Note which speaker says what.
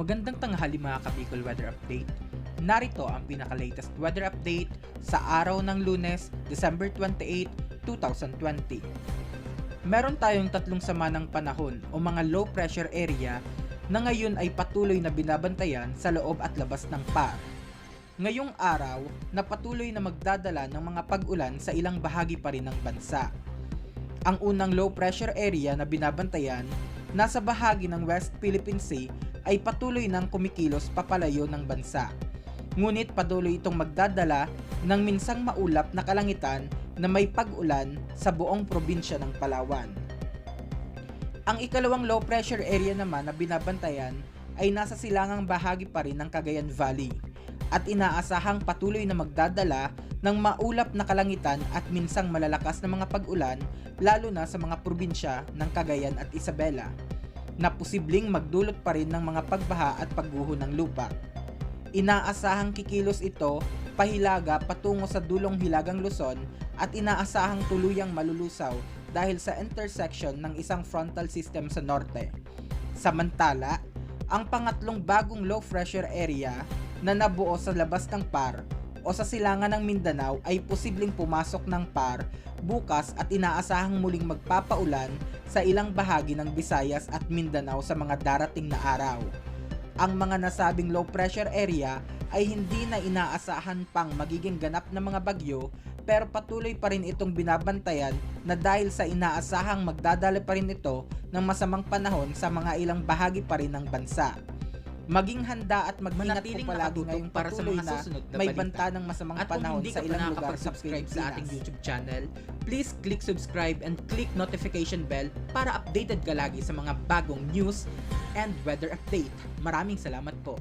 Speaker 1: Magandang tanghali mga ka-Bicol Weather Update. Narito ang pinaka-latest weather update sa araw ng Lunes, December 28, 2020. Meron tayong tatlong sama ng panahon o mga low pressure area na ngayon ay patuloy na binabantayan sa loob at labas ng PAR. Ngayong araw na patuloy na magdadala ng mga pag-ulan sa ilang bahagi pa rin ng bansa. Ang unang low pressure area na binabantayan nasa bahagi ng West Philippine Sea ay patuloy nang kumikilos papalayo ng bansa. Ngunit patuloy itong magdadala ng minsang maulap na kalangitan na may pag-ulan sa buong probinsya ng Palawan. Ang ikalawang low pressure area naman na binabantayan ay nasa silangang bahagi pa rin ng Cagayan Valley at inaasahang patuloy na magdadala ng maulap na kalangitan at minsang malalakas na mga pag-ulan lalo na sa mga probinsya ng Cagayan at Isabela na posibleng magdulot pa rin ng mga pagbaha at pagguho ng lupa. Inaasahang kikilos ito pahilaga patungo sa dulong Hilagang Luzon at inaasahang tuluyang malulusaw dahil sa intersection ng isang frontal system sa norte. Samantala, ang pangatlong bagong low pressure area na nabuo sa labas ng PAR o sa silangan ng Mindanao ay posibleng pumasok ng PAR bukas at inaasahang muling magpapaulan sa ilang bahagi ng Visayas at Mindanao sa mga darating na araw. Ang mga nasabing low pressure area ay hindi na inaasahan pang magiging ganap na mga bagyo pero patuloy pa rin itong binabantayan na dahil sa inaasahang magdadala pa rin ito ng masamang panahon sa mga ilang bahagi pa rin ng bansa. Maging handa at mag-ingat po palagi ngayong
Speaker 2: para sa
Speaker 1: patuloy
Speaker 2: mga
Speaker 1: na
Speaker 2: susunod na
Speaker 1: may
Speaker 2: balita.
Speaker 1: banta ng masamang
Speaker 2: At kung
Speaker 1: panahon
Speaker 2: hindi
Speaker 1: sa
Speaker 2: ka pa
Speaker 1: ilang lugar sa
Speaker 2: nakakapag-subscribe sa ating
Speaker 1: Pilipinas.
Speaker 2: YouTube channel, please click subscribe and click notification bell para updated ka lagi sa mga bagong news and weather update. Maraming salamat po.